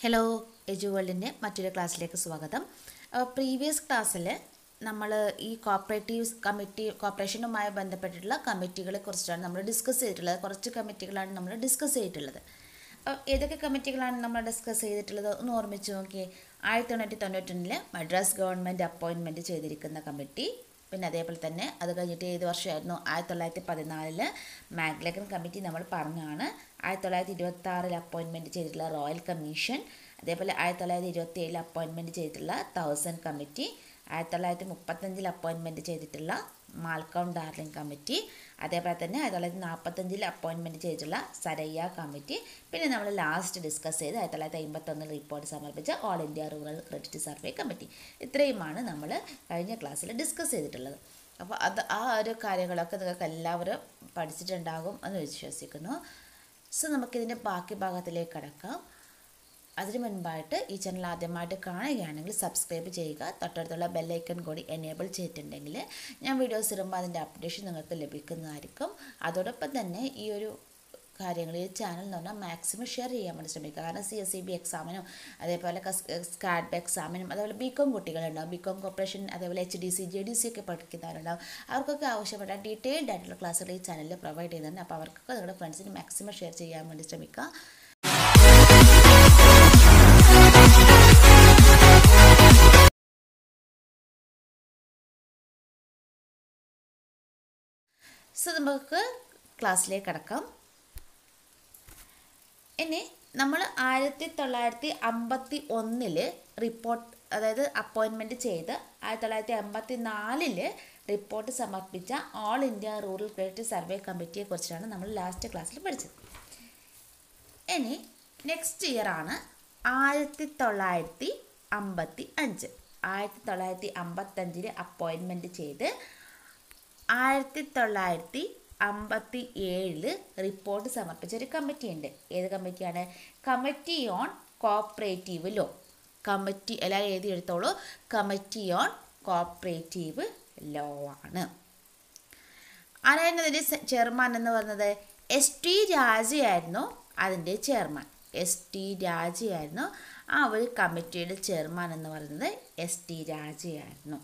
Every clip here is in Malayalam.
ഹലോ എജു വേൾഡിൻ്റെ മറ്റൊരു ക്ലാസ്സിലേക്ക് സ്വാഗതം. പ്രീവിയസ് ക്ലാസ്സിൽ നമ്മൾ ഈ കോർപ്പറേഷനുമായി ബന്ധപ്പെട്ടിട്ടുള്ള കമ്മിറ്റികളെ കുറിച്ചാണ് നമ്മൾ ഡിസ്കസ് ചെയ്തിട്ടുള്ളത്. കുറച്ച് കമ്മിറ്റികളാണ് നമ്മൾ ഡിസ്കസ് ചെയ്തിട്ടുള്ളത്. ഏതൊക്കെ കമ്മിറ്റികളാണ് നമ്മൾ ഡിസ്കസ് ചെയ്തിട്ടുള്ളത് ഒന്ന് ഓർമ്മിച്ച് നോക്കിയേ. 1991 മദ്രാസ് ഗവൺമെൻറ് അപ്പോയിൻമെൻറ്റ് ചെയ്തിരിക്കുന്ന കമ്മിറ്റി, പിന്നെ അതേപോലെ തന്നെ അത് കഴിഞ്ഞിട്ട് ഏത് വർഷമായിരുന്നു 1914 മാഗ്ലഗൻ കമ്മിറ്റി നമ്മൾ പറഞ്ഞാണ്. 1926 അപ്പോയിൻമെൻറ്റ് ചെയ്തിട്ടുള്ള റോയൽ കമ്മീഷൻ, അതേപോലെ 1927 അപ്പോയിൻമെൻറ്റ് ചെയ്തിട്ടുള്ള 1000 കമ്മിറ്റി, 1935 അപ്പോയിൻമെൻറ്റ് ചെയ്തിട്ടുള്ള മാൽക്കം ഡാർലിംഗ് കമ്മിറ്റി, അതേപോലെ തന്നെ 1945 അപ്പോയിൻമെൻറ്റ് ചെയ്തിട്ടുള്ള സരയ്യ കമ്മിറ്റി, പിന്നെ നമ്മൾ ലാസ്റ്റ് ഡിസ്കസ് ചെയ്ത് 1951 റിപ്പോർട്ട് സമർപ്പിച്ച all India rural credit survey committee. ഇത്രയുമാണ് നമ്മൾ കഴിഞ്ഞ ക്ലാസ്സിൽ ഡിസ്കസ് ചെയ്തിട്ടുള്ളത്. അപ്പോൾ ആ ഒരു കാര്യങ്ങളൊക്കെ നിങ്ങൾക്ക് എല്ലാവരും പഠിച്ചിട്ടുണ്ടാകും എന്ന് വിശ്വസിക്കുന്നു. സോ നമുക്കിതിൻ്റെ ബാക്കി ഭാഗത്തിലേക്ക് കടക്കാം. അതിനു മുൻപായിട്ട് ഈ ചാനൽ ആദ്യമായിട്ട് കാണുകയാണെങ്കിൽ സബ്സ്ക്രൈബ് ചെയ്യുക. തൊട്ടടുത്തുള്ള ബെല്ലൈക്കൺ കൂടി എനേബിൾ ചെയ്തിട്ടുണ്ടെങ്കിൽ ഞാൻ വീഡിയോസ് ഇടുമ്പോൾ അതിൻ്റെ അപ്ഡേഷൻ നിങ്ങൾക്ക് ലഭിക്കുന്നതായിരിക്കും. അതോടൊപ്പം തന്നെ ഈ ഒരു കാര്യങ്ങൾ ഈ ചാനൽ എന്ന് പറഞ്ഞാൽ മാക്സിമം ഷെയർ ചെയ്യാൻ വേണ്ടി ശ്രമിക്കുക. കാരണം CSEB എക്സാമിനും അതേപോലെ സ്കാഡ് എക്സാമിനും അതേപോലെ BCom കുട്ടികളുണ്ടാവും, BCom കോർപ്പറേഷൻ, അതേപോലെ HDC JDC ഒക്കെ പഠിക്കുന്നവരുണ്ടാവും. അവർക്കൊക്കെ ആവശ്യപ്പെട്ട ഡീറ്റെയിൽഡ് ആയിട്ടുള്ള ക്ലാസ്സുകൾ ഈ ചാനലിൽ പ്രൊവൈഡ് ചെയ്യുന്നുണ്ട്. അപ്പോൾ അവർക്കൊക്കെ നിങ്ങളുടെ ഫ്രണ്ട്സിന് മാക്സിമം ഷെയർ ചെയ്യാൻ വേണ്ടി ശ്രമിക്കുക. സോ നമുക്ക് ക്ലാസ്സിലേക്ക് കടക്കാം. ഇനി നമ്മൾ 1951 റിപ്പോർട്ട്, അതായത് അപ്പോയിൻമെൻറ്റ് ചെയ്ത് 1954 റിപ്പോർട്ട് സമർപ്പിച്ച all India rural credit survey കമ്മിറ്റിയെ കുറിച്ചാണ് നമ്മൾ ലാസ്റ്റ് ക്ലാസ്സിൽ പഠിച്ചത്. ഇനി നെക്സ്റ്റ് ഇയർ ആണ് 1955. 1955 അപ്പോയിൻമെൻറ്റ് ചെയ്ത് 1957 റിപ്പോർട്ട് സമർപ്പിച്ച ഒരു കമ്മിറ്റി ഉണ്ട്. ഏത് കമ്മിറ്റിയാണ്? Committee on cooperative law. Committee എല്ലാവരും എഴുതി എടുത്തോളൂ. കമ്മിറ്റി ഓൺ കോഓപ്പറേറ്റീവ് ലോ ആണ്. ആരായിരുന്നു അതിൻ്റെ ചെയർമാൻ എന്ന് പറഞ്ഞത്? ST രാജയായിരുന്നു അതിൻ്റെ ചെയർമാൻ. ST രാജയായിരുന്നു ആ ഒരു കമ്മിറ്റിയുടെ ചെയർമാൻ എന്ന് പറയുന്നത്. ST രാജയായിരുന്നു.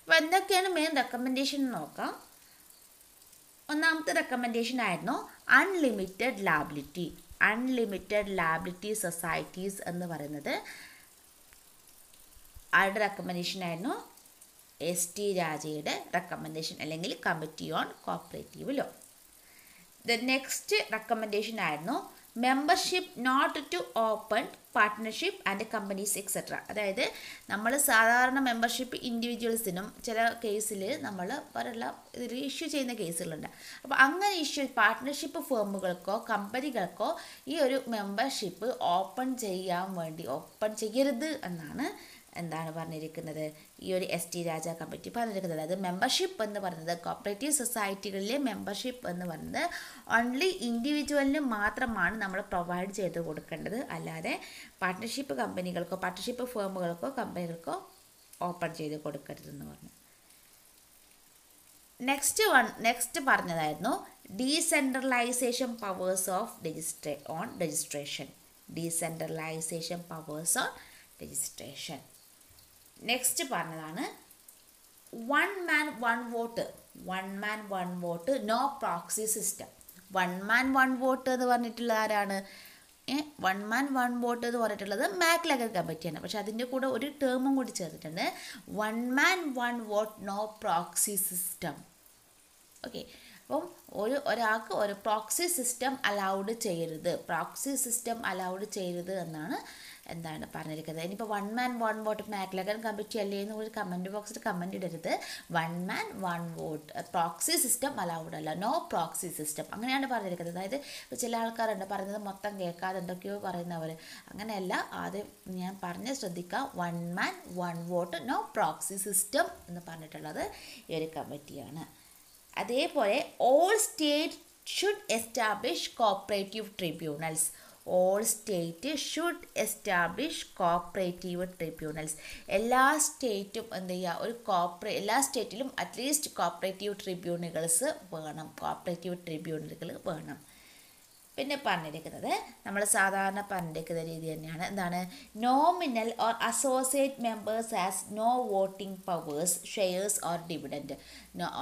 അപ്പോൾ എന്തൊക്കെയാണ് മെയിൻ റെക്കമെൻഡേഷൻ നോക്കാം. ഒന്നാമത്തെ റെക്കമെൻഡേഷൻ ആയിരുന്നു unlimited liability. Unlimited liability societies എന്ന് പറയുന്നത് ആരുടെ റെക്കമെൻഡേഷൻ ആയിരുന്നു? ST രാജയുടെ റെക്കമെൻഡേഷൻ, അല്ലെങ്കിൽ committee on cooperative law. The next recommendation ആയിരുന്നു membership not to open partnership and companies etcetera. അതായത് നമ്മൾ സാധാരണ മെമ്പർഷിപ്പ് ഇൻഡിവിജ്വൽസിനും ചില കേസിൽ നമ്മൾ പല ഇതിൽ ഇഷ്യൂ ചെയ്യുന്ന കേസുകളുണ്ട്. അപ്പോൾ അങ്ങനെ പാർട്ട്ണർഷിപ്പ് ഫേമുകൾക്കോ കമ്പനികൾക്കോ ഈ ഒരു മെമ്പർഷിപ്പ് ഓപ്പൺ ചെയ്യരുത് എന്നാണ് പറഞ്ഞിരിക്കുന്നത് ഈ ഒരു ST രാജ കമ്മിറ്റി പറഞ്ഞിരിക്കുന്നത്. അതായത് മെമ്പർഷിപ്പ് എന്ന് പറയുന്നത്, കോപ്പറേറ്റീവ് സൊസൈറ്റികളിലെ മെമ്പർഷിപ്പ് എന്ന് പറയുന്നത് ഓൺലി ഇൻഡിവിജ്വലിന് മാത്രമാണ് നമ്മൾ പ്രൊവൈഡ് ചെയ്ത് കൊടുക്കേണ്ടത്. അല്ലാതെ പാർട്ട്ണർഷിപ്പ് കമ്പനികൾക്കോ പാർട്ട്ണർഷിപ്പ് ഫേമുകൾക്കോ കമ്പനികൾക്കോ ഓപ്പൺ ചെയ്ത് കൊടുക്കരുതെന്ന് പറഞ്ഞു. നെക്സ്റ്റ് പറഞ്ഞതായിരുന്നു decentralisation powers of registration. Decentralisation powers on registration. Next പറഞ്ഞതാണ് one man one vote no proxy system. One man one vote എന്ന് പറഞ്ഞിട്ടുള്ള ആരാണ്? വൺ മാൻ വൺ വോട്ട് എന്ന് പറഞ്ഞിട്ടുള്ളത് മാഗ്ലഗൻ കമ്മിറ്റിയാണ്. പക്ഷെ അതിൻ്റെ കൂടെ ഒരു ടേമും കൂടി ചേർത്തിട്ടുണ്ട്, one man one vote no proxy system. Okay, അപ്പം ഒരാൾക്ക് ഒരു പ്രോക്സി സിസ്റ്റം അലൗഡ് ചെയ്യരുത് എന്നാണ് പറഞ്ഞിരിക്കുന്നത്. ഇനിയിപ്പോൾ one man one vote Maclagan committee അല്ലേ എന്ന് ഒരു കമൻറ്റ് ബോക്സിൽ കമൻറ്റ് ഇടരുത്. One man one vote proxy system allowed അല്ല, നോ പ്രോക്സി സിസ്റ്റം അങ്ങനെയാണ് പറഞ്ഞിരിക്കുന്നത്. അതായത് ചില ആൾക്കാരുണ്ട് പറയുന്നത് മൊത്തം കേൾക്കാതെ എന്തൊക്കെയോ പറയുന്നവർ. അങ്ങനെയല്ല, ആദ്യം ഞാൻ പറഞ്ഞ് ശ്രദ്ധിക്കുക. One man one vote no proxy system എന്ന് പറഞ്ഞിട്ടുള്ളത് ഈ ഒരു കമ്മിറ്റിയാണ്. അതേപോലെ all state should establish cooperative tribunals. All state should establish cooperative tribunals. എല്ലാ സ്റ്റേറ്റും എന്ത് ചെയ്യുക? എല്ലാ സ്റ്റേറ്റിലും അറ്റ്ലീസ്റ്റ് കോഓപ്പറേറ്റീവ് ട്രിബ്യൂണലുകൾ വേണം. പിന്നെ പറഞ്ഞിരിക്കുന്നത് നമ്മൾ സാധാരണ പറഞ്ഞിരിക്കുന്ന രീതി തന്നെയാണ്. എന്താണ്? Nominal or associate members as no voting powers, shares or dividend.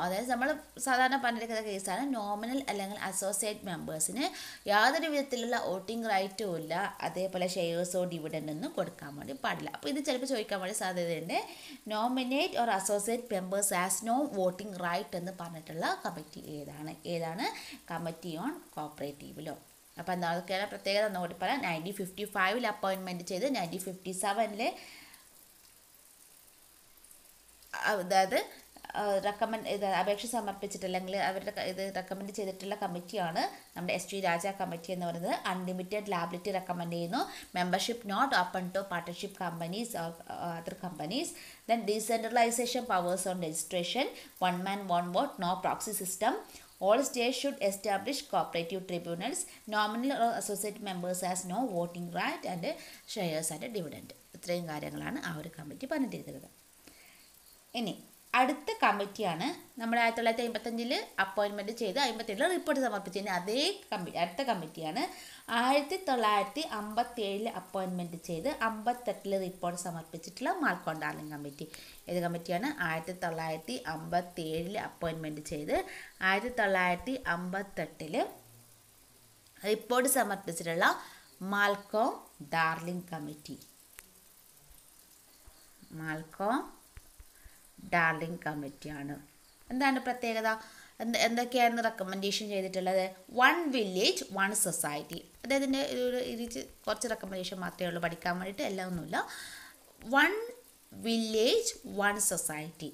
അതായത് നമ്മൾ സാധാരണ പറഞ്ഞിരിക്കുന്ന കേസാണ്. നോമിനൽ അല്ലെങ്കിൽ അസോസിയേറ്റ് മെമ്പേഴ്സിന് യാതൊരു വിധത്തിലുള്ള വോട്ടിംഗ് റൈറ്റും ഇല്ല, അതേപോലെ ഷെയർസോ ഡിവിഡൻഡൊന്നും കൊടുക്കാൻ വേണ്ടി പാടില്ല. അപ്പോൾ ഇത് ചിലപ്പോൾ ചോദിക്കാൻ വേണ്ടി സാധ്യതയുണ്ട്. Nominate or associate members as no voting right എന്ന് പറഞ്ഞിട്ടുള്ള കമ്മിറ്റി ഏതാണ്? Committee on cooperative law. അപ്പോൾ എന്തൊക്കെയാണ് പ്രത്യേകത ഒന്നുകൂടി പറയാം. 1955 അപ്പോയിൻമെൻറ്റ് ചെയ്ത് 1957 അതായത് അപേക്ഷ സമർപ്പിച്ചിട്ട് അല്ലെങ്കിൽ അവരുടെ റെക്കമെൻഡ് ചെയ്തിട്ടുള്ള കമ്മിറ്റിയാണ് നമ്മുടെ SG രാജ കമ്മിറ്റി എന്ന് പറയുന്നത്. അൺലിമിറ്റഡ് ലാബിലിറ്റി റെക്കമെൻഡ് ചെയ്യുന്നു. Membership not open to partnership companies or other companies. Then decentralisation powers on registration, one man one vote, no proxy system. All states should establish cooperative tribunals. Nominal or associate members has no voting right and shares and dividend. ഇത്രയും കാര്യങ്ങളാണ് ആ ഒരു കമ്മിറ്റി പറഞ്ഞിരിക്കുന്നത്. ഇനി അടുത്ത കമ്മിറ്റിയാണ് നമ്മൾ 1955 അപ്പോയിൻമെൻറ്റ് ചെയ്ത് 57 റിപ്പോർട്ട് സമർപ്പിച്ചതിന് അതേ അടുത്ത കമ്മിറ്റിയാണ് 1957 അപ്പോയിൻമെൻറ്റ് ചെയ്ത് 58 റിപ്പോർട്ട് സമർപ്പിച്ചിട്ടുള്ള മാൽക്കോം ഡാർലിംഗ് കമ്മിറ്റി. ഏത് കമ്മിറ്റിയാണ്? 1957 അപ്പോയിൻമെൻറ്റ് ചെയ്ത് 1958 റിപ്പോർട്ട് സമർപ്പിച്ചിട്ടുള്ള Malcolm Darling committee. Malcolm Darling കമ്മിറ്റിയാണ്. എന്താണ് പ്രത്യേകത? എന്തൊക്കെയായിരുന്നു റെക്കമെൻഡേഷൻ ചെയ്തിട്ടുള്ളത്? 1 വില്ലേജ് 1 സൊസൈറ്റി. അതായതിൻ്റെ കുറച്ച് റെക്കമെൻഡേഷൻ മാത്രമേ ഉള്ളൂ, പഠിക്കാൻ വേണ്ടിയിട്ട് എല്ലാം ഒന്നുമില്ല. 1 village 1 society.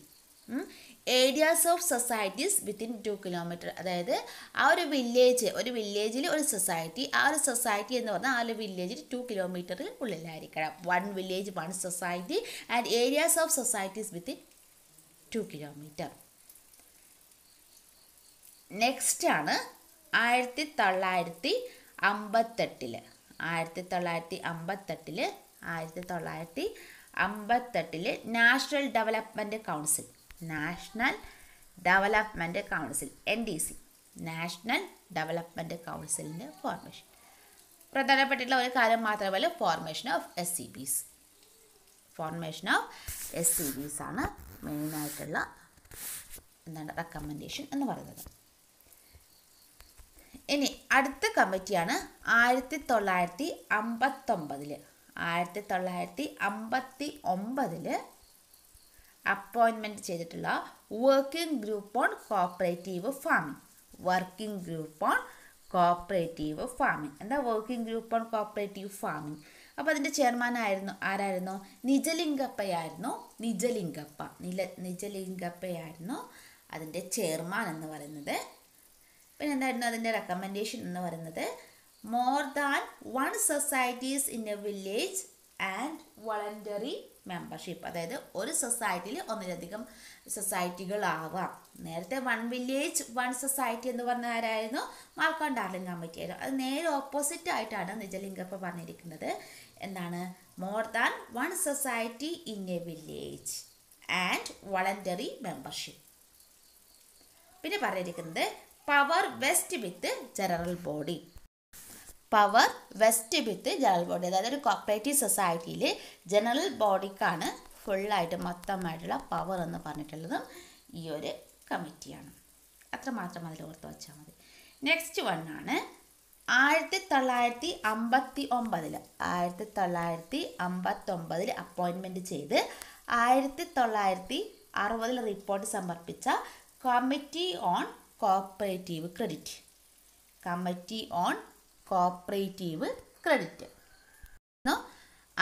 Areas of societies within 2 kilometre. അതായത് ആ ഒരു വില്ലേജിൽ ഒരു സൊസൈറ്റി, ആ ഒരു സൊസൈറ്റി എന്ന് പറഞ്ഞാൽ ആ ഒരു വില്ലേജിൽ 2 കിലോമീറ്ററിൽ ഉള്ളിലായിരിക്കണം. 1 village 1 society and areas of societies within 2 kilometre. Next ആണ് 1958 National Development Council. NDC, National Development കൗൺസിലിൻ്റെ ഫോർമേഷൻ. പ്രധാനപ്പെട്ടിട്ടുള്ള ഒരു കാര്യം മാത്രമല്ല, ഫോർമേഷൻ ഓഫ് SCBs ആണ് മെയിനായിട്ടുള്ള റെക്കമെൻഡേഷൻ എന്ന് പറയുന്നത്. ഇനി അടുത്ത കമ്മിറ്റിയാണ് 1959 അപ്പോയിൻമെൻറ്റ് ചെയ്തിട്ടുള്ള working group on cooperative farming. എന്താ working group on cooperative farming? അപ്പോൾ അതിൻ്റെ ചെയർമാൻ ആരായിരുന്നു? നിജലിംഗപ്പയായിരുന്നു അതിൻ്റെ ചെയർമാൻ എന്ന് പറയുന്നത്. പിന്നെ എന്തായിരുന്നു അതിൻ്റെ റെക്കമെൻഡേഷൻ എന്ന് പറയുന്നത്? More than 1 societies in A village and voluntary membership. അതായത് ഒരു സൊസൈറ്റിയിൽ ഒന്നിലധികം സൊസൈറ്റികളാവാം. നേരത്തെ 1 വില്ലേജ് 1 സൊസൈറ്റി എന്ന് പറഞ്ഞ ആരായിരുന്നു? മാൽക്കോം ഡാർലിംഗ് കമ്മിറ്റി ആയിരുന്നു. അത് നേരെ ഓപ്പോസിറ്റ് ആയിട്ടാണ് നിജലിംഗപ്പ പറഞ്ഞിരിക്കുന്നത്. എന്താണ്? More than 1 society in A village and voluntary membership. പിന്നെ പറഞ്ഞിരിക്കുന്നത് പവർ വെസ്റ്റ് വിത്ത് ജനറൽ ബോഡി. അതായത് ഒരു കോപ്പറേറ്റീവ് സൊസൈറ്റിയിൽ ജനറൽ ബോഡിക്കാണ് ഫുള്ളായിട്ട് മൊത്തമായിട്ടുള്ള പവർ എന്ന് പറഞ്ഞിട്ടുള്ളതും ഈ ഒരു കമ്മിറ്റിയാണ്. അത്രമാത്രം അതിൽ ഓർത്ത് വെച്ചാൽ മതി. നെക്സ്റ്റ് വണ്ണാണ് 1959 അപ്പോയിൻമെൻറ്റ് ചെയ്ത് 1960 റിപ്പോർട്ട് സമർപ്പിച്ച committee on cooperative credit.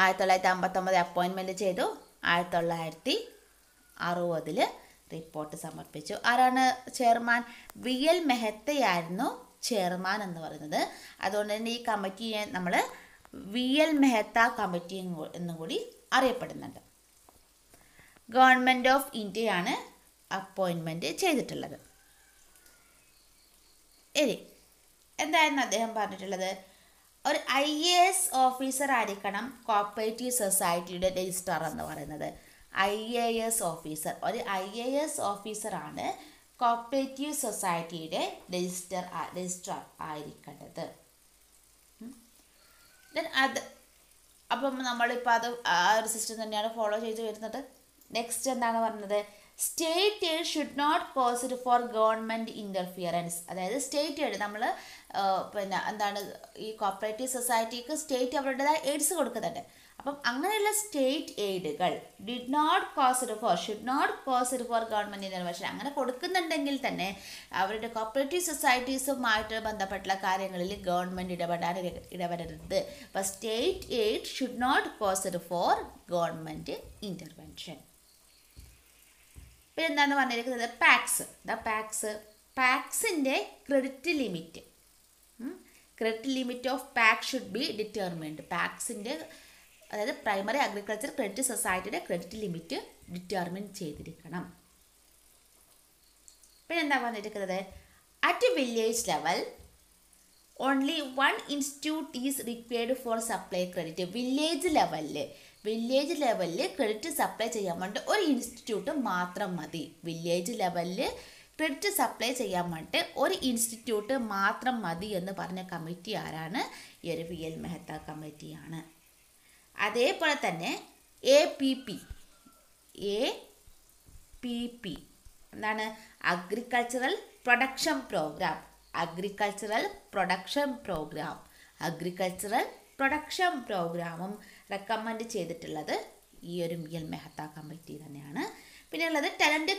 1959 appointment ചെയ്തു, 1960 റിപ്പോർട്ട് സമർപ്പിച്ചു. ആരാണ് ചെയർമാൻ? VL മെഹത്തയായിരുന്നു ചെയർമാൻ എന്ന് പറയുന്നത്. അതുകൊണ്ട് തന്നെ ഈ കമ്മിറ്റിയെ നമ്മൾ VL മെഹത്ത കമ്മിറ്റി എന്നും കൂടി അറിയപ്പെടുന്നുണ്ട്. ഗവൺമെൻറ് ഓഫ് ഇന്ത്യയാണ് അപ്പോയിൻമെൻറ്റ് ചെയ്തിട്ടുള്ളത്. ഇനി എന്തായിരുന്നു അദ്ദേഹം പറഞ്ഞിട്ടുള്ളത്? ഒരു IAS ഓഫീസർ ആയിരിക്കണം കോപ്പറേറ്റീവ് സൊസൈറ്റിയുടെ രജിസ്ട്രാർ എന്ന് പറയുന്നത്. IAS ഓഫീസറാണ് കോപ്പറേറ്റീവ് സൊസൈറ്റിയുടെ രജിസ്ട്രാർ ആയിരിക്കേണ്ടത്. ദെൻ അത് അപ്പം നമ്മളിപ്പോൾ അത് ആ ഒരു സിസ്റ്റം തന്നെയാണ് ഫോളോ ചെയ്ത് വരുന്നത്. നെക്സ്റ്റ് എന്താണ് പറഞ്ഞത്, state aid should not cause it for government interference. അതായത് സ്റ്റേറ്റ് എയ്ഡ് നമ്മൾ പിന്നെ എന്താണ് ഈ കോപ്പറേറ്റീവ് സൊസൈറ്റിക്ക് സ്റ്റേറ്റ് അവരുടേതായ എയ്ഡ്സ് കൊടുക്കുന്നുണ്ട്. അപ്പം അങ്ങനെയുള്ള സ്റ്റേറ്റ് എയ്ഡുകൾ should not cause it for government intervention അങ്ങനെ കൊടുക്കുന്നുണ്ടെങ്കിൽ തന്നെ അവരുടെ കോപ്പറേറ്റീവ് സൊസൈറ്റീസുമായിട്ട് ബന്ധപ്പെട്ടുള്ള കാര്യങ്ങളിൽ ഗവൺമെൻറ് ഇടപെടരുത്. അപ്പോൾ state aid should not cause it for government intervention. പിന്നെ എന്താണ് പറഞ്ഞിരിക്കുന്നത്, പാക്സിൻ്റെ credit limit of PACS should be determined. പാക്സിൻ്റെ അതായത് പ്രൈമറി അഗ്രികൾച്ചർ ക്രെഡിറ്റ് സൊസൈറ്റിയുടെ ക്രെഡിറ്റ് ലിമിറ്റ് ഡിറ്റർമിൻ ചെയ്തിരിക്കണം. പിന്നെ എന്താ പറഞ്ഞിരിക്കുന്നത്, at village level only one institute is required for supply credit. Village ലെവലിൽ ക്രെഡിറ്റ് സപ്ലൈ ചെയ്യാൻ വേണ്ടി ഒരു ഇൻസ്റ്റിറ്റ്യൂട്ട് മാത്രം മതി. വില്ലേജ് ലെവലിൽ ക്രെഡിറ്റ് സപ്ലൈ ചെയ്യാൻ വേണ്ടി ഒരു ഇൻസ്റ്റിറ്റ്യൂട്ട് മാത്രം മതി എന്ന് പറഞ്ഞ കമ്മിറ്റി ആരാണ്, ഈ ഒരു VL മെഹ്ത്ത കമ്മിറ്റിയാണ്. അതേപോലെ തന്നെ APP എന്താണ്, അഗ്രികൾച്ചറൽ പ്രൊഡക്ഷൻ പ്രോഗ്രാമും റെക്കമെൻഡ് ചെയ്തിട്ടുള്ളത് ഈ ഒരു VL മെഹ്ത്ത കമ്മിറ്റി തന്നെയാണ്. പിന്നെ ഉള്ളത് ടാലൻറ്റ്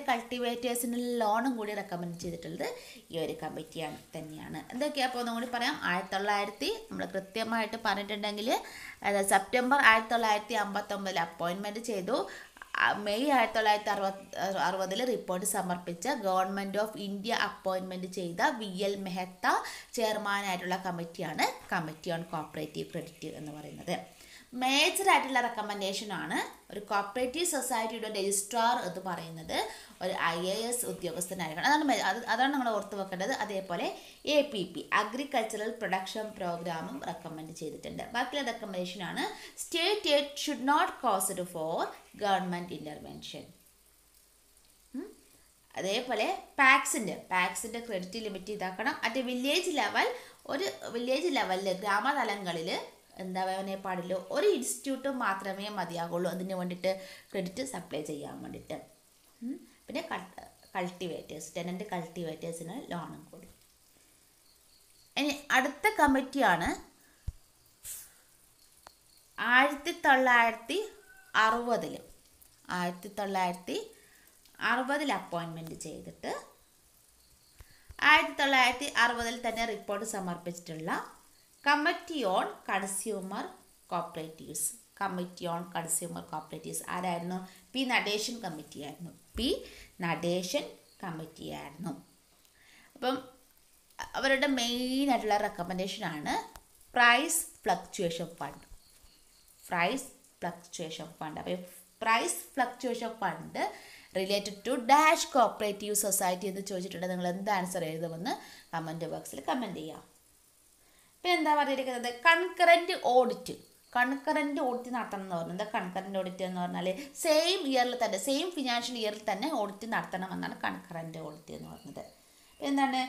കൾട്ടിവേറ്റേഴ്സിന് ലോണും കൂടി റെക്കമെൻഡ് ചെയ്തിട്ടുള്ളത് ഈ ഒരു കമ്മിറ്റി തന്നെയാണ്. എന്തൊക്കെയാണ് അപ്പോൾ ഒന്നും കൂടി പറയാം. 1900 നമ്മൾ കൃത്യമായിട്ട് പറഞ്ഞിട്ടുണ്ടെങ്കിൽ സെപ്റ്റംബർ 1959 അപ്പോയിൻമെൻറ്റ് ചെയ്തു. മെയ് 1960 റിപ്പോർട്ട് സമർപ്പിച്ച ഗവൺമെൻറ് ഓഫ് ഇന്ത്യ അപ്പോയിൻമെൻറ്റ് ചെയ്ത VL മെഹ്ത്ത ചെയർമാനായിട്ടുള്ള കമ്മിറ്റിയാണ് കമ്മിറ്റി ഓൺ കോപ്പറേറ്റീവ് ക്രെഡിറ്റ് എന്ന് പറയുന്നത്. മേജറായിട്ടുള്ള റെക്കമെൻഡേഷനാണ് ഒരു കോപ്പറേറ്റീവ് സൊസൈറ്റിയുടെ രജിസ്ട്രാർ എന്ന് പറയുന്നത് ഒരു IAS ഉദ്യോഗസ്ഥനായിരിക്കണം. അതാണ് നമ്മൾ ഓർത്ത് വെക്കേണ്ടത്. അതേപോലെ APP അഗ്രികൾച്ചറൽ പ്രൊഡക്ഷൻ പ്രോഗ്രാമും റെക്കമെൻഡ് ചെയ്തിട്ടുണ്ട്. ബാക്കിയുള്ള റെക്കമെൻഡേഷനാണ് state aid should not cause it for government intervention. അതേപോലെ പാക്സിൻ്റെ ക്രെഡിറ്റ് ലിമിറ്റ് ഇതാക്കണം. അറ്റ് വില്ലേജ് ലെവലിൽ ഗ്രാമതലങ്ങളിൽ എന്താവാനേ പാടുള്ളൂ, ഒരു ഇൻസ്റ്റിറ്റ്യൂട്ട് മാത്രമേ മതിയാകുള്ളൂ അതിന് വേണ്ടിയിട്ട് ക്രെഡിറ്റ് സപ്ലൈ ചെയ്യാൻ വേണ്ടിയിട്ട്. പിന്നെ ടെനൻ്റ് കൾട്ടിവേറ്റേഴ്സിന് ലോണും കൂടി. ഇനി അടുത്ത കമ്മിറ്റിയാണ് 1960 അപ്പോയിൻമെൻറ്റ് ചെയ്തിട്ട് 1960 തന്നെ റിപ്പോർട്ട് സമർപ്പിച്ചിട്ടുള്ള കമ്മിറ്റി ഓൺ കൺസ്യൂമർ കോപ്പറേറ്റീവ്സ് ആരായിരുന്നു, P. നടേശൻ കമ്മിറ്റിയായിരുന്നു. അപ്പം അവരുടെ മെയിൻ ആയിട്ടുള്ള റെക്കമെൻഡേഷനാണ് പ്രൈസ് ഫ്ലക്ച്വേഷൻ ഫണ്ട്. അപ്പോൾ price fluctuation fund related to dash cooperative society എന്ന് ചോദിച്ചിട്ടുണ്ട്. നിങ്ങൾ എന്ത് ആൻസർ എഴുതുമെന്ന് കമൻറ്റ് ബോക്സിൽ കമൻറ്റ് ചെയ്യാം. പിന്നെ എന്താ പറഞ്ഞിരിക്കുന്നത്, കൺകറൻറ്റ് ഓഡിറ്റ് നടത്തണം എന്ന് പറയുന്നത്. കൺകറൻറ്റ് ഓഡിറ്റ് എന്ന് പറഞ്ഞാൽ സെയിം ഫിനാൻഷ്യൽ ഇയറിൽ തന്നെ ഓഡിറ്റ് നടത്തണമെന്നാണ് കൺകറൻറ്റ് ഓഡിറ്റ് എന്ന് പറയുന്നത്. എന്താണ്,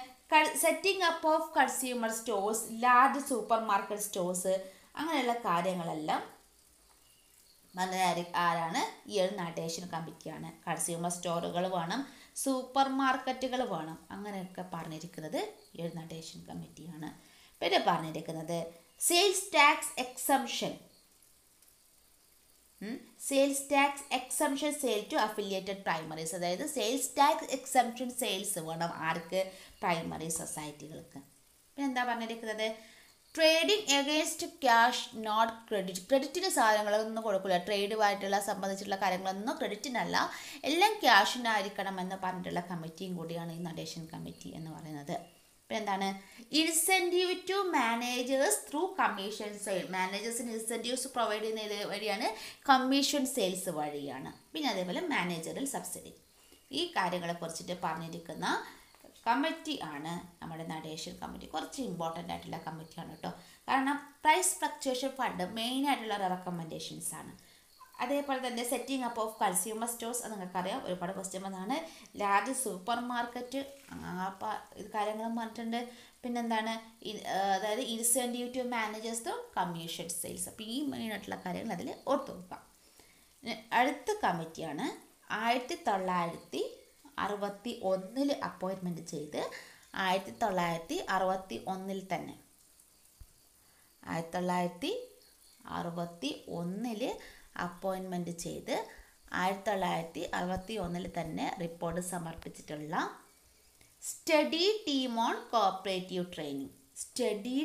setting up of consumer stores, large super market stores, അങ്ങനെയുള്ള കാര്യങ്ങളെല്ലാം ആരാണ്, ഈ ഒരു നടേശൻ കമ്മിറ്റിയാണ്. കൺസ്യൂമർ സ്റ്റോറുകൾ വേണം, സൂപ്പർ മാർക്കറ്റുകൾ വേണം, അങ്ങനെയൊക്കെ പറഞ്ഞിരിക്കുന്നത് ഈ ഒരു നടേശൻ കമ്മിറ്റിയാണ്. പിന്നെ പറഞ്ഞിരിക്കുന്നത് sales tax exemption sale to affiliated primaries. അതായത് സെയിൽസ് ടാക്സ് എക്സംഷൻ സെയിൽസ് വേണം ആർക്ക്, പ്രൈമറി സൊസൈറ്റികൾക്ക്. പിന്നെ എന്താ പറഞ്ഞിരിക്കുന്നത്, ട്രേഡിംഗ് എഗെയിൻസ്റ്റ് ക്യാഷ് നോട്ട് ക്രെഡിറ്റിന് സാധനങ്ങളൊന്നും കൊടുക്കില്ല. ട്രേഡുമായിട്ടുള്ള സംബന്ധിച്ചിട്ടുള്ള കാര്യങ്ങളൊന്നും ക്രെഡിറ്റിനല്ല, എല്ലാം ക്യാഷിനായിരിക്കണം എന്ന് പറഞ്ഞിട്ടുള്ള കമ്മിറ്റിയും കൂടിയാണ് ഈ നടേശൻ കമ്മിറ്റി എന്ന് പറയുന്നത്. പിന്നെ എന്താണ്, incentive to managers through commission sale. മാനേജേഴ്സിന് ഇൻസെൻറ്റീവ്സ് പ്രൊവൈഡ് ചെയ്യുന്നത് വഴിയാണ്, കമ്മീഷൻ സെയിൽസ് വഴിയാണ്. പിന്നെ അതേപോലെ മാനേജറിൽ സബ്സിഡി. ഈ കാര്യങ്ങളെ കുറിച്ചിട്ട് പറഞ്ഞിരിക്കുന്ന കമ്മിറ്റി ആണ് നമ്മുടെ നടേശൻ കമ്മിറ്റി. കുറച്ച് ഇമ്പോർട്ടൻ്റ് ആയിട്ടുള്ള കമ്മിറ്റിയാണ് കേട്ടോ. കാരണം പ്രൈസ് ഫ്ലക്ച്വേഷൻ ഫണ്ട് മെയിനായിട്ടുള്ള റെക്കമെൻഡേഷൻസ് ആണ്. അതേപോലെ തന്നെ setting up of consumer stores, അത് നിങ്ങൾക്കറിയാം, ഒരുപാട് ക്വസ്റ്റ്യൻ വന്നതാണ്. ലാർജ് സൂപ്പർ മാർക്കറ്റ്, ഇത് കാര്യങ്ങളും പറഞ്ഞിട്ടുണ്ട്. പിന്നെന്താണ്, അതായത് incentive to managers to commission sales. അപ്പോൾ ഈ മെയിനായിട്ടുള്ള കാര്യങ്ങൾ അതിൽ ഓർത്ത് നോക്കാം. അടുത്ത കമ്മിറ്റിയാണ് 1961 അപ്പോയിൻമെൻറ്റ് ചെയ്ത് 1961 തന്നെ 1961 അപ്പോയിൻമെൻറ്റ് ചെയ്ത് 1961 തന്നെ റിപ്പോർട്ട് സമർപ്പിച്ചിട്ടുള്ള study team on cooperative training. Study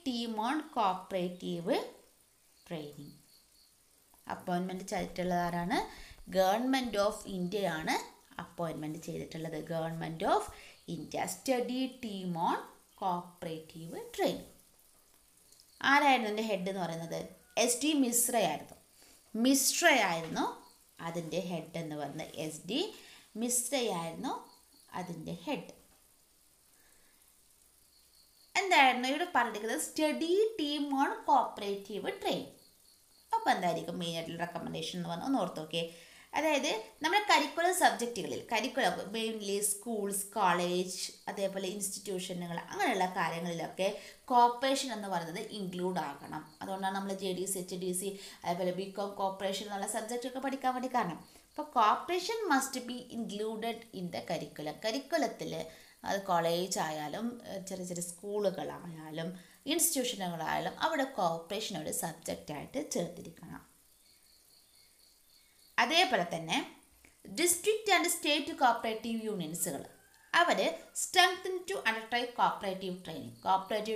team on cooperative training appointment ചെയ്തിട്ടുള്ളത് ആരാണ്? ഗവൺമെൻറ് ഓഫ് ഇന്ത്യയാണ് അപ്പോയിൻമെൻറ്റ് ചെയ്തിട്ടുള്ളത്. Government of India study team on cooperative training. ആരായിരുന്നു എൻ്റെ ഹെഡ് എന്ന് പറയുന്നത്? SD മിശ്രയായിരുന്നു അതിൻ്റെ ഹെഡ് എന്ന് പറയുന്നത്. SD മിശ്രയായിരുന്നു അതിൻ്റെ ഹെഡ്. എന്തായിരുന്നു ഇവിടെ പറഞ്ഞിരിക്കുന്നത്? Study team on cooperative training. അപ്പോൾ എന്തായിരിക്കും മെയിനായിട്ടുള്ള റെക്കമെൻഡേഷൻ എന്ന് പറഞ്ഞാൽ ഒന്ന് ഓർത്ത് നോക്കിയേ. അതായത് നമ്മുടെ കരിക്കുലർ സബ്ജക്റ്റുകളിൽ, മെയിൻലി സ്കൂൾസ്, കോളേജ്, അതേപോലെ ഇൻസ്റ്റിറ്റ്യൂഷനുകൾ, അങ്ങനെയുള്ള കാര്യങ്ങളിലൊക്കെ കോപ്പറേഷൻ എന്ന് പറയുന്നത് ഇൻക്ലൂഡ് ആകണം. അതുകൊണ്ടാണ് നമ്മൾ JDC, HDC, അതേപോലെ BCom കോപ്പറേഷൻ എന്നുള്ള സബ്ജക്റ്റൊക്കെ പഠിക്കാൻ വേണ്ടി കാരണം. അപ്പോൾ cooperation must be included in the കരിക്കുലത്തിൽ. അത് കോളേജ് ആയാലും ചെറിയ ചെറിയ സ്കൂളുകളായാലും ഇൻസ്റ്റിറ്റ്യൂഷനുകളായാലും അവിടെ കോപ്പറേഷൻ ഒരു സബ്ജക്റ്റായിട്ട് ചേർത്തിരിക്കണം. അതേപോലെ തന്നെ ഡിസ്ട്രിക്റ്റ് ആൻഡ് സ്റ്റേറ്റ് കോപ്പറേറ്റീവ് യൂണിയൻസുകൾ അവർ സ്ട്രെങ്തൻ ടു അണ്ടർടേക്ക് കോപ്പറേറ്റീവ്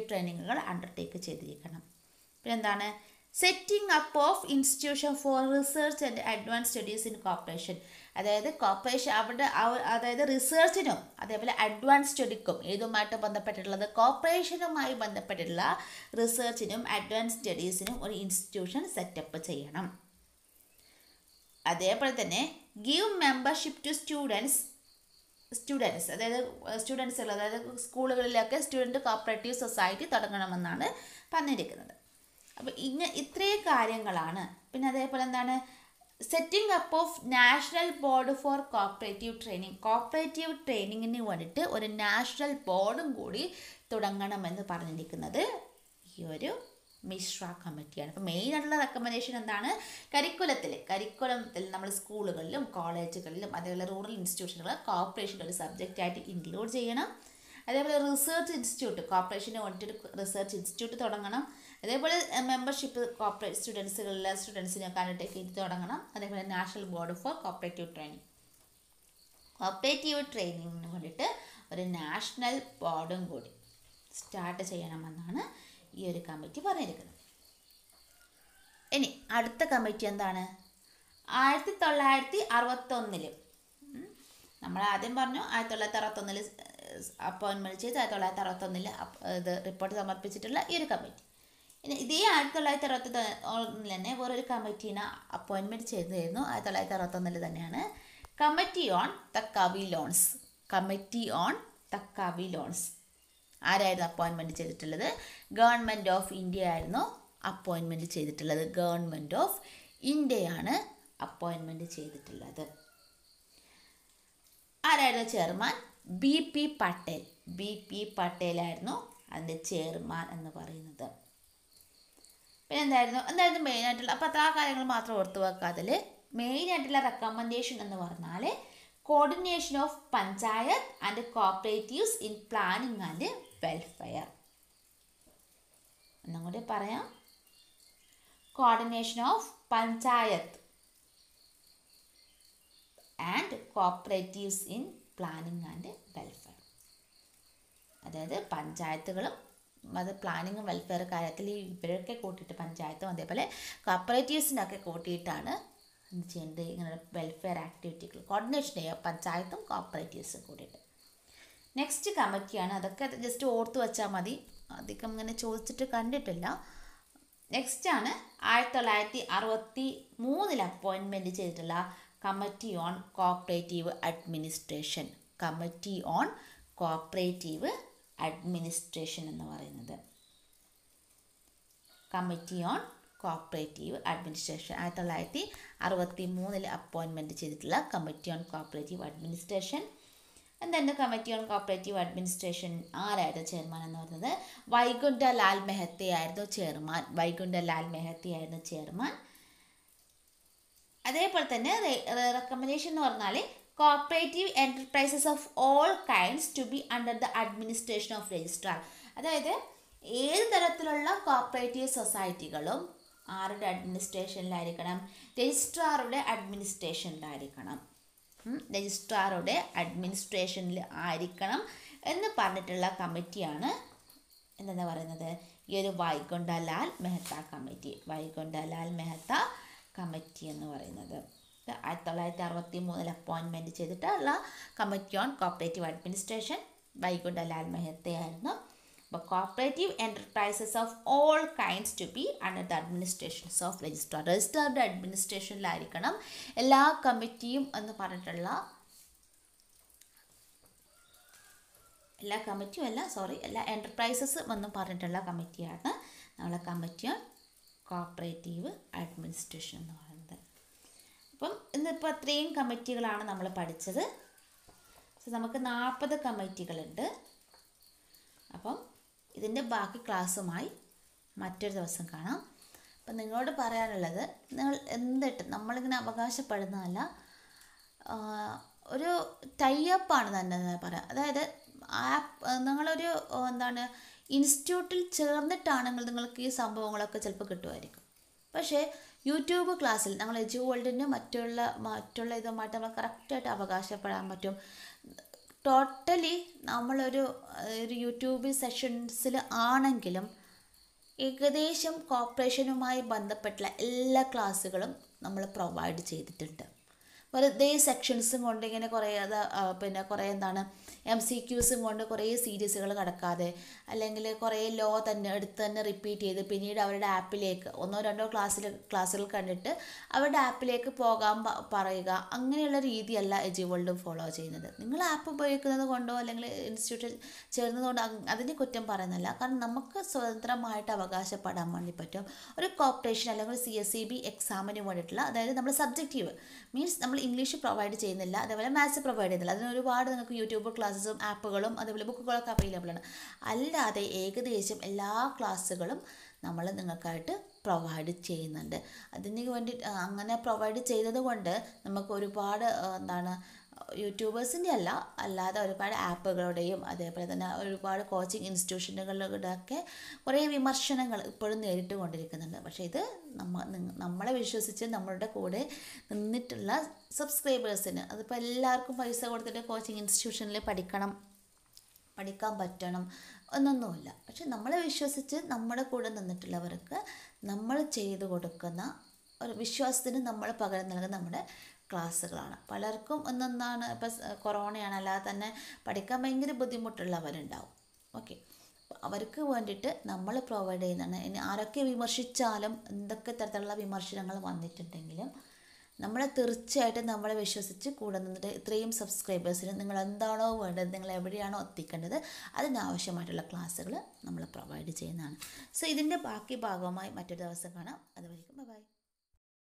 ട്രെയിനിങ്ങുകൾ അണ്ടർടേക്ക് ചെയ്തിരിക്കണം. പിന്നെ എന്താണ്? Setting up of institution for research and advance studies in cooperation. അതായത് കോപ്പറേഷൻ അതായത് റിസർച്ചിനും അതേപോലെ അഡ്വാൻസ് സ്റ്റഡിക്കും ഏതുമായിട്ട് ബന്ധപ്പെട്ടിട്ടുള്ളത്? കോപ്പറേഷനുമായി ബന്ധപ്പെട്ടിട്ടുള്ള റിസർച്ചിനും അഡ്വാൻസ് സ്റ്റഡീസിനും ഒരു ഇൻസ്റ്റിറ്റ്യൂഷൻ സെറ്റപ്പ് ചെയ്യണം. അതേപോലെ തന്നെ ഗീവ് മെമ്പർഷിപ്പ് ടു സ്റ്റുഡൻസ്, അതായത് സ്റ്റുഡൻസുകൾ, അതായത് സ്കൂളുകളിലൊക്കെ സ്റ്റുഡൻറ്റ് കോപ്പറേറ്റീവ് സൊസൈറ്റി തുടങ്ങണമെന്നാണ് പറഞ്ഞിരിക്കുന്നത്. അപ്പോൾ ഇത്രയും കാര്യങ്ങളാണ്. പിന്നെ അതേപോലെ എന്താണ്? Setting up of national board for cooperative ട്രെയിനിങ്ങിന് വേണ്ടിയിട്ട് ഒരു നാഷണൽ ബോർഡും കൂടി തുടങ്ങണമെന്ന് പറഞ്ഞിരിക്കുന്നത് ഈ ഒരു മിശ്ര കമ്മിറ്റിയാണ്. അപ്പോൾ മെയിനായിട്ടുള്ള റെക്കമെൻഡേഷൻ എന്താണ്? കരിക്കുലത്തിൽ നമ്മൾ സ്കൂളുകളിലും കോളേജുകളിലും അതേപോലെ റൂറൽ ഇൻസ്റ്റിറ്റ്യൂഷനുകൾ കോപ്പറേഷൻ ഒരു സബ്ജക്റ്റായിട്ട് ഇൻക്ലൂഡ് ചെയ്യണം. അതേപോലെ റിസർച്ച് ഇൻസ്റ്റിറ്റ്യൂട്ട്, കോപ്പറേഷന് വേണ്ടിയിട്ട് റിസർച്ച് ഇൻസ്റ്റിറ്റ്യൂട്ട് തുടങ്ങണം. അതേപോലെ മെമ്പർഷിപ്പ് സ്റ്റുഡൻസിനൊക്കെ അണ്ടർടേക്ക് ചെയ്ത് തുടങ്ങണം. അതേപോലെ നാഷണൽ ബോർഡ് ഫോർ കോപ്പറേറ്റീവ് ട്രെയിനിങ്ങിന് വേണ്ടിയിട്ട് ഒരു നാഷണൽ ബോർഡും കൂടി സ്റ്റാർട്ട് ചെയ്യണമെന്നാണ് ഈ ഒരു കമ്മിറ്റി പറഞ്ഞിരിക്കുന്നത്. ഇനി അടുത്ത കമ്മിറ്റി എന്താണ്? 1961 നമ്മൾ ആദ്യം പറഞ്ഞു 1961 അപ്പോയിൻമെൻറ്റ് ചെയ്ത് 1961 ഇത് റിപ്പോർട്ട് സമർപ്പിച്ചിട്ടുള്ള ഈ ഒരു കമ്മിറ്റി. ഇനി ഇതേ 1961 തന്നെ വേറൊരു കമ്മിറ്റീനെ അപ്പോയിൻമെൻറ്റ് ചെയ്തിരുന്നു. 1961 തന്നെയാണ്. Committee on തക്കാവി loans. ആരായിരുന്നു അപ്പോയിൻമെൻറ്റ് ചെയ്തിട്ടുള്ളത്? ഗവൺമെൻറ് ഓഫ് ഇന്ത്യ ആയിരുന്നു അപ്പോയിൻമെൻറ്റ് ചെയ്തിട്ടുള്ളത്. ഗവൺമെൻറ് ഓഫ് ഇന്ത്യയാണ് അപ്പോയിൻമെൻറ്റ് ചെയ്തിട്ടുള്ളത്. ആരായിരുന്നു ചെയർമാൻ? BP പട്ടേലായിരുന്നു അതിൻ്റെ ചെയർമാൻ എന്ന് പറയുന്നത്. പിന്നെ എന്തായിരുന്നു മെയിനായിട്ടുള്ള, അപ്പോൾ ആ കാര്യങ്ങൾ മാത്രം ഓർത്ത് വെക്കുക. അതിൽ മെയിനായിട്ടുള്ള റെക്കമെൻഡേഷൻ എന്ന് പറഞ്ഞാൽ coordination of panchayat and cooperatives in planning and welfare. ഒന്നും കൂടി പറയാം. Coordination of panchayat and cooperatives in planning and welfare. അതായത് പഞ്ചായത്തുകളും അത് പ്ലാനിങ്ങും വെൽഫെയർ കാര്യത്തിൽ ഇവരൊക്കെ കൂട്ടിയിട്ട്, പഞ്ചായത്തും അതേപോലെ കോപ്പറേറ്റീവ്സിനൊക്കെ കൂട്ടിയിട്ടാണ് എന്ത് ചെയ്യേണ്ടത്? ഇങ്ങനെ വെൽഫെയർ ആക്ടിവിറ്റികൾ കോർഡിനേഷൻ ചെയ്യുക, പഞ്ചായത്തും കോപ്പറേറ്റീവ്സും കൂടിയിട്ട്. നെക്സ്റ്റ് കമ്മിറ്റിയാണ്. അതൊക്കെ ജസ്റ്റ് ഓർത്ത് വെച്ചാൽ മതി, അധികം ഇങ്ങനെ ചോദിച്ചിട്ട് കണ്ടിട്ടില്ല. നെക്സ്റ്റാണ് 1963 അപ്പോയിൻമെൻറ്റ് ചെയ്തിട്ടുള്ള committee on cooperative administration. Committee on cooperative administration എന്ന് പറയുന്നത്. Committee on cooperative administration 1963 appointment ചെയ്തിട്ടുള്ള കമ്മിറ്റി ഓൺ കോപ്പറേറ്റീവ് അഡ്മിനിസ്ട്രേഷൻ. എന്താണ് കമ്മിറ്റി ഓൺ കോപ്പറേറ്റീവ് അഡ്മിനിസ്ട്രേഷൻ ആരായിരുന്നു ചെയർമാൻ എന്ന് പറയുന്നത്? വൈകുണ്ഠലാൽ മെഹ്തയായിരുന്നു ചെയർമാൻ. വൈകുണ്ഠലാൽ മെഹ്തയായിരുന്നു ചെയർമാൻ. അതേപോലെ തന്നെ റെക്കമെൻഡേഷൻ എന്ന് പറഞ്ഞാൽ cooperative enterprises of all kinds to be under the administration of registrar. അതായത് ഏത് തരത്തിലുള്ള കോപ്പറേറ്റീവ് സൊസൈറ്റികളും ആരുടെ അഡ്മിനിസ്ട്രേഷനിലായിരിക്കണം? രജിസ്ട്രാറുടെ അഡ്മിനിസ്ട്രേഷനിലായിരിക്കണം. രജിസ്ട്രാറുടെ അഡ്മിനിസ്ട്രേഷനിൽ ആയിരിക്കണം എന്ന് പറഞ്ഞിട്ടുള്ള കമ്മിറ്റിയാണ് എന്താ പറയുന്നത്? ഈ ഒരു വൈകുണ്ഠലാൽ മെഹ്ത കമ്മിറ്റി. വൈകുണ്ഠലാൽ മെഹ്ത കമ്മിറ്റി എന്ന് പറയുന്നത് 1963 അപ്പോയിൻമെൻറ്റ് ചെയ്തിട്ടുള്ള committee on cooperative administration Vaikunthlal മെഹ്തയായിരുന്നു. അപ്പോൾ cooperative enterprises of all kinds to be under the administrations of registrar. രജിസ്ട്രാറുടെ അഡ്മിനിസ്ട്രേഷനിലായിരിക്കണം എല്ലാ കമ്മിറ്റിയും എന്ന് പറഞ്ഞിട്ടുള്ള എല്ലാ എൻ്റർപ്രൈസസും എന്ന് പറഞ്ഞിട്ടുള്ള കമ്മിറ്റിയാണ് നമ്മളെ കമ്മിറ്റി ഓൺ കോപ്പറേറ്റീവ് അഡ്മിനിസ്ട്രേഷൻ എന്ന് പറയുന്നത്. അപ്പം ഇന്നിപ്പോൾ അത്രയും കമ്മിറ്റികളാണ് നമ്മൾ പഠിച്ചത്. നമുക്ക് 40 കമ്മിറ്റികളുണ്ട്. അപ്പം ഇതിൻ്റെ ബാക്കി ക്ലാസ്സുമായി മറ്റൊരു ദിവസം കാണാം. അപ്പം നിങ്ങളോട് പറയാനുള്ളത്, നിങ്ങൾ നമ്മളിങ്ങനെ അവകാശപ്പെടുന്നതല്ല, ഒരു ടൈപ്പാണ് തന്നെ പറയാം. അതായത് നിങ്ങളൊരു ഇൻസ്റ്റിറ്റ്യൂട്ടിൽ ചേർന്നിട്ടാണെങ്കിൽ നിങ്ങൾക്ക് ഈ സംഭവങ്ങളൊക്കെ ചിലപ്പോൾ കിട്ടുമായിരിക്കും. പക്ഷേ യൂട്യൂബ് ക്ലാസ്സിൽ ഞങ്ങൾ എജുവേൾഡിന് മറ്റുള്ള ഇതുമായിട്ട് നമ്മൾ കറക്റ്റായിട്ട് അവകാശപ്പെടാൻ പറ്റും. ടോട്ടലി നമ്മളൊരു യൂട്യൂബ് സെഷൻസിൽ ആണെങ്കിലും ഏകദേശം കോർപ്പറേഷനുമായി ബന്ധപ്പെട്ടുള്ള എല്ലാ ക്ലാസ്സുകളും നമ്മൾ പ്രൊവൈഡ് ചെയ്തിട്ടുണ്ട്. വെറുതെ സെക്ഷൻസും കൊണ്ട് ഇങ്ങനെ കുറേ MCQs കൊണ്ട് കുറേ സീരീസുകൾ കടക്കാതെ, അല്ലെങ്കിൽ കുറേ ലോ എടുത്ത് തന്നെ റിപ്പീറ്റ് ചെയ്ത് പിന്നീട് അവരുടെ ആപ്പിലേക്ക് 1-2 ക്ലാസ്സുകൾ കണ്ടിട്ട് അവരുടെ ആപ്പിലേക്ക് പോകാൻ പറയുക, അങ്ങനെയുള്ള രീതിയല്ല എജുവേൾഡ് ഫോളോ ചെയ്യുന്നത്. നിങ്ങൾ ആപ്പ് ഉപയോഗിക്കുന്നത് കൊണ്ടോ അല്ലെങ്കിൽ ഇൻസ്റ്റിറ്റ്യൂട്ടിൽ ചേർന്നതുകൊണ്ടോ അതിന് കുറ്റം പറയുന്നില്ല. കാരണം നമുക്ക് സ്വതന്ത്രമായിട്ട് അവകാശപ്പെടാൻ വേണ്ടി പറ്റും. ഒരു കോർപ്പറേഷൻ അല്ലെങ്കിൽ CSEB എക്സാമിന് വേണ്ടിയിട്ടുള്ള, അതായത് നമ്മൾ സബ്ജക്റ്റീവ് മീൻസ് നമ്മൾ ഇംഗ്ലീഷ് പ്രൊവൈഡ് ചെയ്യുന്നില്ല, അതേപോലെ മാത്സ് പ്രൊവൈഡ് ചെയ്യുന്നില്ല. അതിന് ഒരുപാട് നിങ്ങൾക്ക് യൂട്യൂബ് ക്ലാസ്സും ആപ്പുകളും അതേപോലെ ബുക്കുകളൊക്കെ അവൈലബിൾ ആണ്. അല്ലാതെ ഏകദേശം എല്ലാ ക്ലാസ്സുകളും നമ്മൾ നിങ്ങൾക്കായിട്ട് പ്രൊവൈഡ് ചെയ്യുന്നുണ്ട്. അതിന് വേണ്ടി അങ്ങനെ പ്രൊവൈഡ് ചെയ്തത് കൊണ്ട് നമുക്ക് ഒരുപാട് യൂട്യൂബേഴ്സിൻ്റെ അല്ലാതെ ഒരുപാട് ആപ്പുകളുടെയും അതേപോലെ തന്നെ ഒരുപാട് കോച്ചിങ് ഇൻസ്റ്റിറ്റ്യൂഷനുകളുടെയൊക്കെ കുറേ വിമർശനങ്ങൾ ഇപ്പോഴും നേരിട്ട് കൊണ്ടിരിക്കുന്നുണ്ട്. പക്ഷേ ഇത് നമ്മളെ വിശ്വസിച്ച് നമ്മളുടെ കൂടെ നിന്നിട്ടുള്ള സബ്സ്ക്രൈബേഴ്സിന്, അതിപ്പോൾ എല്ലാവർക്കും പൈസ കൊടുത്തിട്ട് കോച്ചിങ് ഇൻസ്റ്റിറ്റ്യൂഷനിൽ പഠിക്കാൻ പറ്റണം എന്നൊന്നുമില്ല. പക്ഷെ നമ്മളെ വിശ്വസിച്ച് നമ്മുടെ കൂടെ നിന്നിട്ടുള്ളവർക്ക് നമ്മൾ ചെയ്തു കൊടുക്കുന്ന ഒരു വിശ്വാസത്തിന് നമ്മൾ പകരം നൽകുന്ന നമ്മുടെ ക്ലാസ്സുകളാണ്. പലർക്കും ഇപ്പോൾ കൊറോണയാണ്, അല്ലാതെ തന്നെ പഠിക്കാൻ ഭയങ്കര ബുദ്ധിമുട്ടുള്ളവരുണ്ടാവും. ഓക്കെ, അവർക്ക് വേണ്ടിയിട്ട് നമ്മൾ പ്രൊവൈഡ് ചെയ്യുന്നതാണ്. ഇനി ആരൊക്കെ വിമർശിച്ചാലും എന്തൊക്കെ തരത്തിലുള്ള വിമർശനങ്ങൾ വന്നിട്ടുണ്ടെങ്കിലും നമ്മളെ തീർച്ചയായിട്ടും നമ്മളെ വിശ്വസിച്ച് കൂടെ നിന്നിട്ട് ഇത്രയും സബ്സ്ക്രൈബേഴ്സിന് നിങ്ങൾ എന്താണോ വേണ്ടത്, നിങ്ങൾ എവിടെയാണോ എത്തിക്കേണ്ടത്, അതിനാവശ്യമായിട്ടുള്ള ക്ലാസ്സുകൾ നമ്മൾ പ്രൊവൈഡ് ചെയ്യുന്നതാണ്. സോ ഇതിൻ്റെ ബാക്കി ഭാഗമായി മറ്റൊരു ദിവസം കാണാം. അതുവരെയും ബൈ.